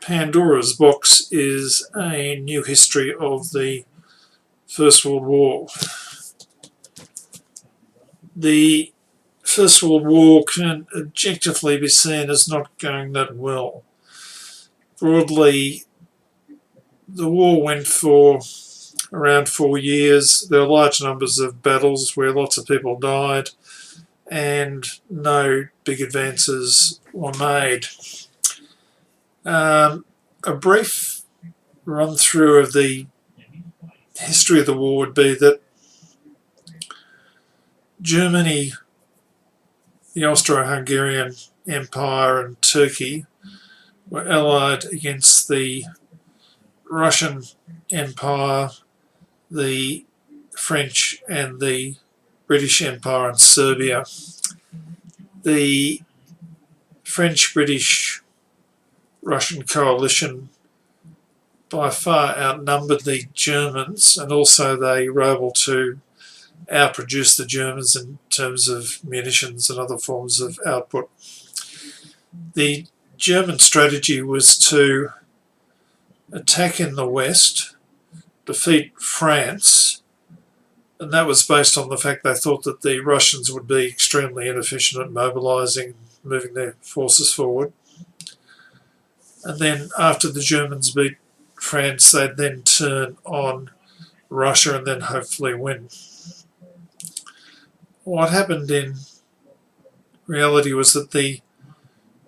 Pandora's box is a new history of the First World War. The First World War can objectively be seen as not going that well. Broadly, the war went for around 4 years. There were large numbers of battles where lots of people died and no big advances were made. A brief run through of the history of the war would be that Germany, the Austro-Hungarian Empire and Turkey were allied against the Russian Empire, the French and the British Empire and Serbia. The French-British-Russian coalition by far outnumbered the Germans, and also they were able to outproduce the Germans in terms of munitions and other forms of output. The German strategy was to attack in the west, defeat France, and that was based on the fact they thought that the Russians would be extremely inefficient at mobilising, moving their forces forward. And then after the Germans beat France, they'd then turn on Russia and then hopefully win. What happened in reality was that the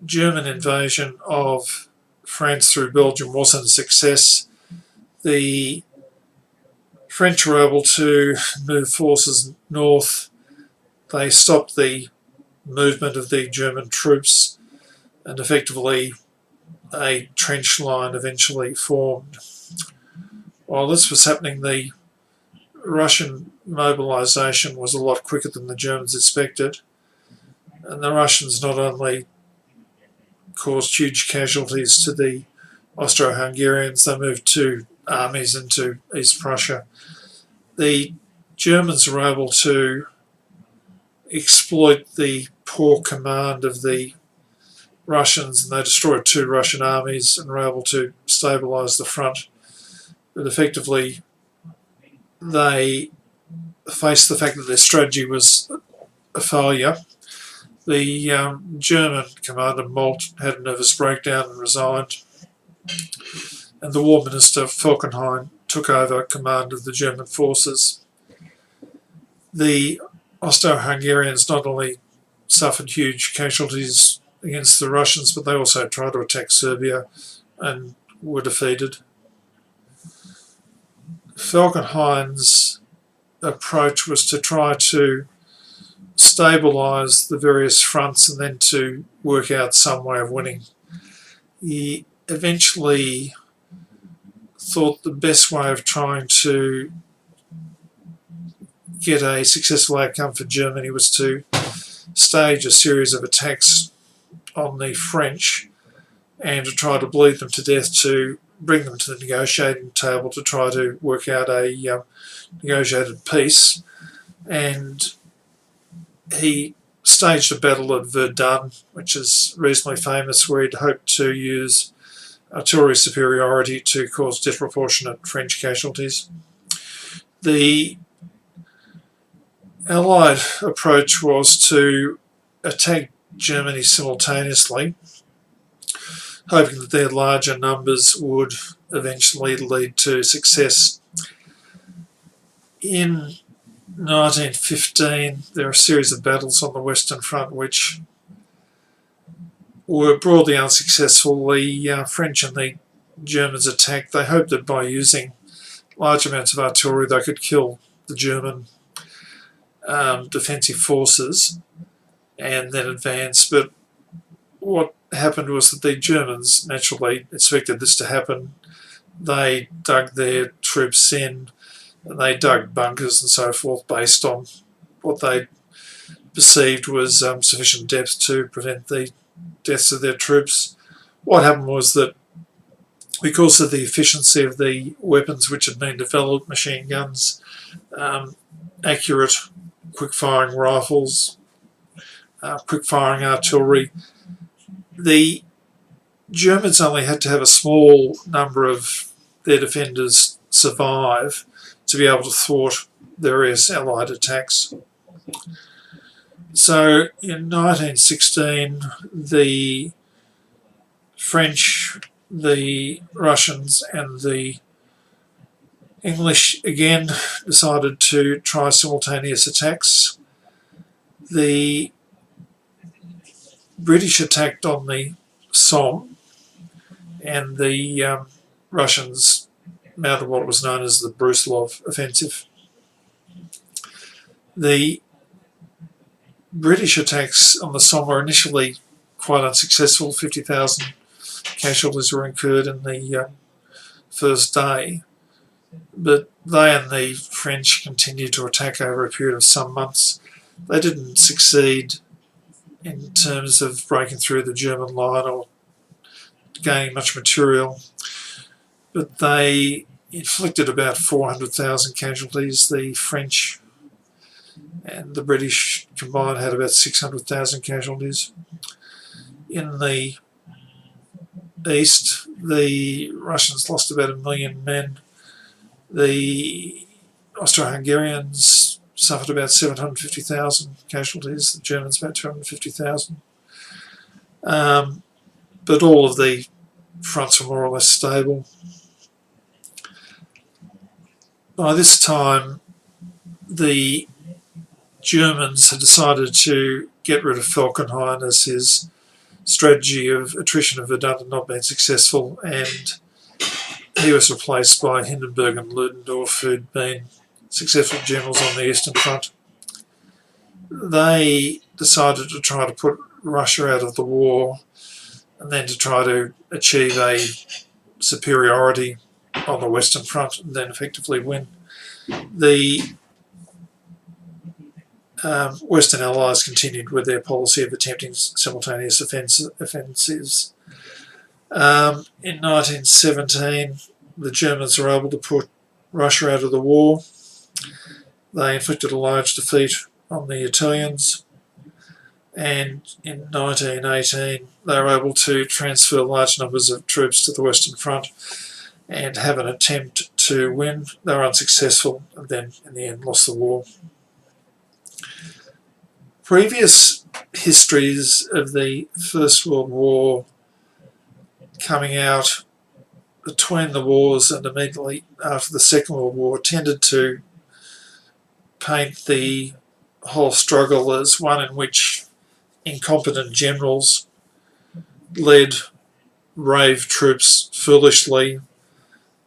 German invasion of France through Belgium wasn't a success. The French were able to move forces north. They stopped the movement of the German troops, and effectively a trench line eventually formed. While this was happening, the Russian mobilisation was a lot quicker than the Germans expected, and the Russians not only caused huge casualties to the Austro-Hungarians, they moved 2 armies into East Prussia. The Germans were able to exploit the poor command of the Russians, and they destroyed 2 Russian armies and were able to stabilise the front. But effectively, they faced the fact that their strategy was a failure. The German commander, Molt, had a nervous breakdown and resigned, and the War Minister, Falkenhayn, took over command of the German forces. The Austro-Hungarians not only suffered huge casualties against the Russians, but they also tried to attack Serbia and were defeated. Falkenhayn's approach was to try to stabilise the various fronts and then to work out some way of winning. He eventually thought the best way of trying to get a successful outcome for Germany was to stage a series of attacks on the French and to try to bleed them to death, to bring them to the negotiating table to try to work out a negotiated peace. And he staged a battle at Verdun, which is reasonably famous, where he'd hoped to use artillery superiority to cause disproportionate French casualties. The Allied approach was to attack Germany simultaneously, hoping that their larger numbers would eventually lead to success. In 1915, there were a series of battles on the Western Front which were broadly unsuccessful. The French and the Germans attacked. They hoped that by using large amounts of artillery they could kill the German defensive forces and then advance. But what happened was that the Germans naturally expected this to happen. They dug their troops in, and they dug bunkers and so forth based on what they perceived was sufficient depth to prevent the deaths of their troops. What happened was that because of the efficiency of the weapons which had been developed, machine guns, accurate quick-firing rifles, quick-firing artillery, the Germans only had to have a small number of their defenders survive to be able to thwart various Allied attacks. So in 1916, the French, the Russians, and the English again decided to try simultaneous attacks. The British attacked on the Somme, and the Russians mounted what was known as the Brusilov offensive. The British attacks on the Somme were initially quite unsuccessful. 50,000 casualties were incurred in the first day, but they and the French continued to attack over a period of some months. They didn't succeed in terms of breaking through the German line or gaining much material, but they inflicted about 400,000 casualties. The French and the British combined had about 600,000 casualties. In the east, the Russians lost about 1 million men. The Austro-Hungarians suffered about 750,000 casualties, the Germans about 250,000. But all of the fronts were more or less stable. By this time, the Germans had decided to get rid of Falkenhayn as his strategy of attrition of Verdun had not been successful, and he was replaced by Hindenburg and Ludendorff, who'd been successful generals on the Eastern Front. They decided to try to put Russia out of the war and then to try to achieve a superiority on the Western Front and then effectively win. The Western Allies continued with their policy of attempting simultaneous offensives. In 1917, the Germans were able to put Russia out of the war. They inflicted a large defeat on the Italians, and in 1918 they were able to transfer large numbers of troops to the Western Front and have an attempt to win. They were unsuccessful and then in the end lost the war. Previous histories of the First World War coming out between the wars and immediately after the Second World War tended to paint the whole struggle as one in which incompetent generals led brave troops foolishly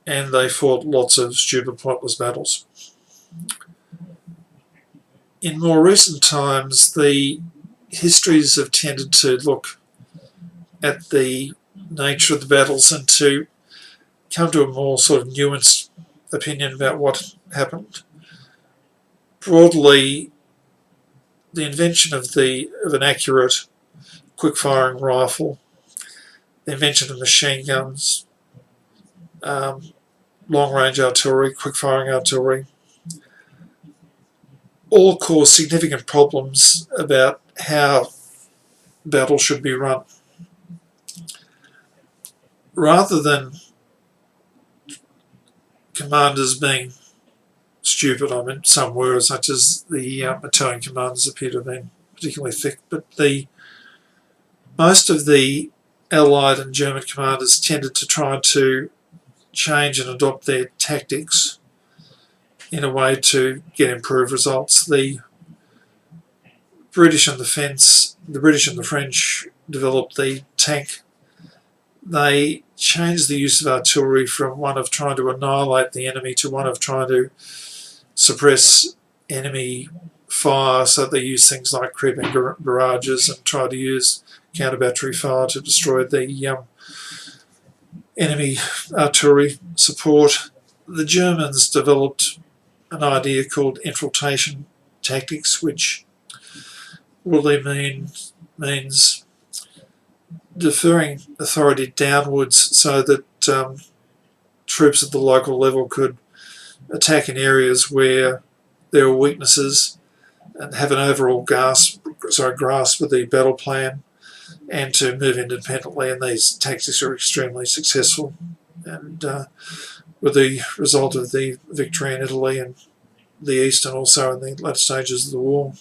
and they fought lots of stupid, pointless battles. In more recent times, the histories have tended to look at the nature of the battles and to come to a more sort of nuanced opinion about what happened. Broadly, the invention of an accurate, quick-firing rifle, the invention of machine guns, long-range artillery, quick-firing artillery, all cause significant problems about how battles should be run. Rather than commanders being stupid, I mean, some were, such as the Italian commanders appear to have been particularly thick, but most of the Allied and German commanders tended to try to change and adopt their tactics in a way to get improved results. The British and the French developed the tank. They changed the use of artillery from one of trying to annihilate the enemy to one of trying to suppress enemy fire, so they used things like creeping barrages and tried to use counter-battery fire to destroy the enemy artillery support. The Germans developed an idea called infiltration tactics, which really means deferring authority downwards so that troops at the local level could attack in areas where there were weaknesses and have an overall grasp of the battle plan. and to move independently, and these tactics are extremely successful, and with the result of the victory in Italy and the East, and also in the latter stages of the war.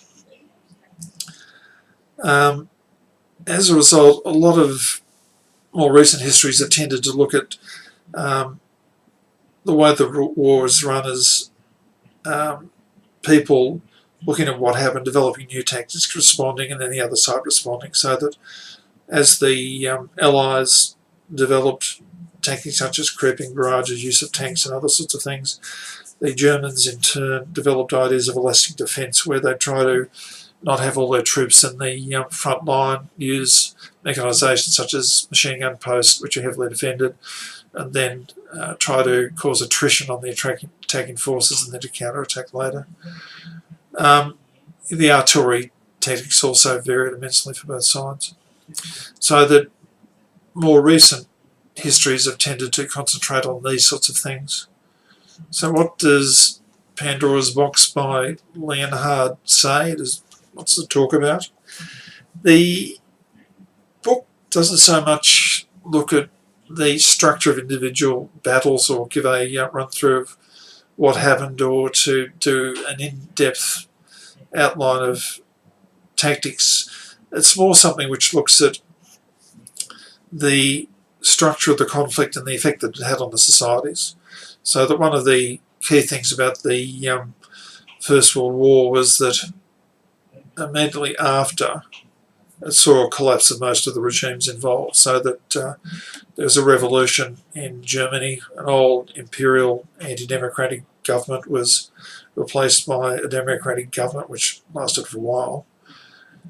As a result, a lot of more recent histories have tended to look at the way the war was run as people looking at what happened, developing new tactics, responding, and then the other side responding, so that as the Allies developed tactics such as creeping barrages, use of tanks and other sorts of things, the Germans in turn developed ideas of elastic defence, where they try to not have all their troops in the front line, use mechanisation such as machine gun posts, which are heavily defended, and then try to cause attrition on the attacking forces and then to counter-attack later. The artillery tactics also varied immensely for both sides. So that more recent histories have tended to concentrate on these sorts of things. So what does Pandora's Box by Leonhard say? What's the talk about? The book doesn't so much look at the structure of individual battles or give a run through of what happened, or to do an in-depth outline of tactics. It's more something which looks at the structure of the conflict and the effect that it had on the societies. So that one of the key things about the First World War was that immediately after, it saw a collapse of most of the regimes involved, so that there was a revolution in Germany. An old imperial anti-democratic government was replaced by a democratic government, which lasted for a while.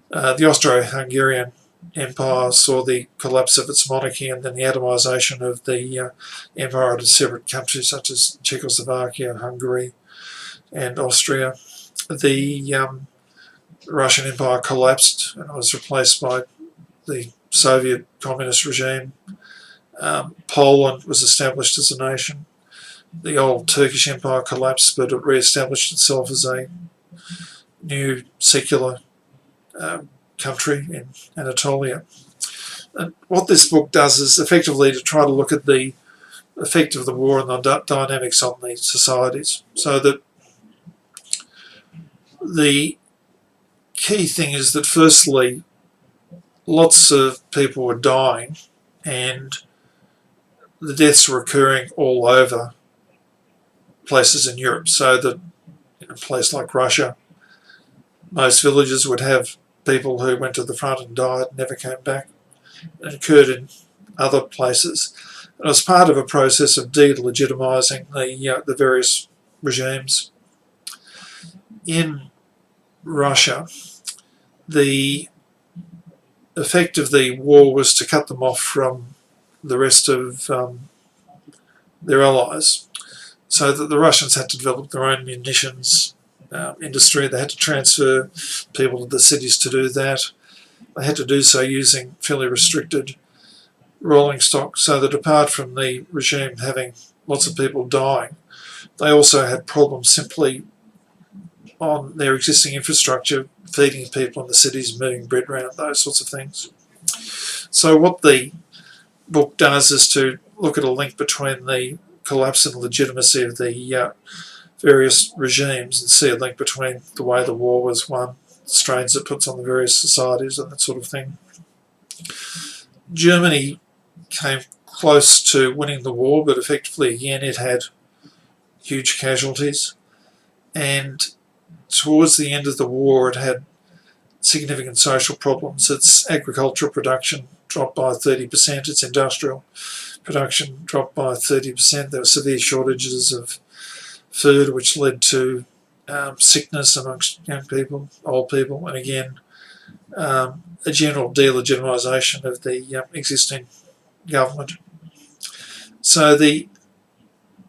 The Austro-Hungarian Empire saw the collapse of its monarchy and then the atomisation of the empire into separate countries such as Czechoslovakia, Hungary and Austria. The Russian Empire collapsed and was replaced by the Soviet communist regime. Poland was established as a nation. The old Turkish Empire collapsed, but it re-established itself as a new secular country in Anatolia. And what this book does is effectively to try to look at the effect of the war and the dynamics on the societies, so that the key thing is that firstly, lots of people were dying and the deaths were occurring all over places in Europe, so that in a place like Russia, most villages would have people who went to the front and died and never came back. It occurred in other places. It was part of a process of delegitimising the various regimes. In Russia, the effect of the war was to cut them off from the rest of their allies, so that the Russians had to develop their own munitions industry. They had to transfer people to the cities to do that. They had to do so using fairly restricted rolling stock, so that apart from the regime having lots of people dying, they also had problems simply on their existing infrastructure, feeding people in the cities, moving bread around, those sorts of things. So what the book does is to look at a link between the collapse and legitimacy of the various regimes, and see a link between the way the war was won, the strains it puts on the various societies and that sort of thing. Germany came close to winning the war, but effectively again it had huge casualties, and towards the end of the war it had significant social problems. Its agricultural production dropped by 30%, its industrial production dropped by 30%. There were severe shortages of food, which led to sickness amongst young people, old people, and again a general delegitimisation of the existing government. So the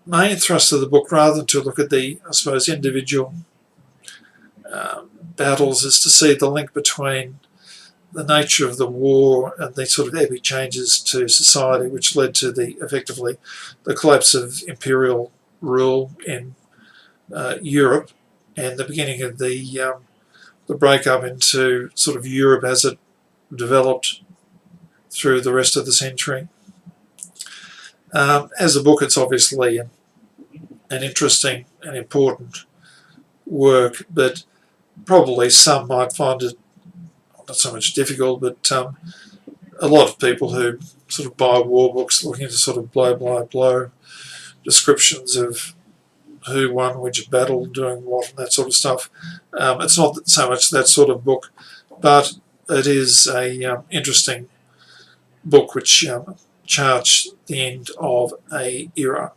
main thrust of the book, rather than to look at the, I suppose, individual battles, is to see the link between the nature of the war and the sort of epic changes to society, which led to effectively the collapse of imperial rule in Europe, and the beginning of the break-up into sort of Europe as it developed through the rest of the century. As a book, it's obviously an interesting and important work, but probably some might find it not so much difficult, but a lot of people who sort of buy war books looking to sort of blow descriptions of who won which battle, doing what, and that sort of stuff. It's not so much that sort of book, but it is a interesting book which charts the end of a era.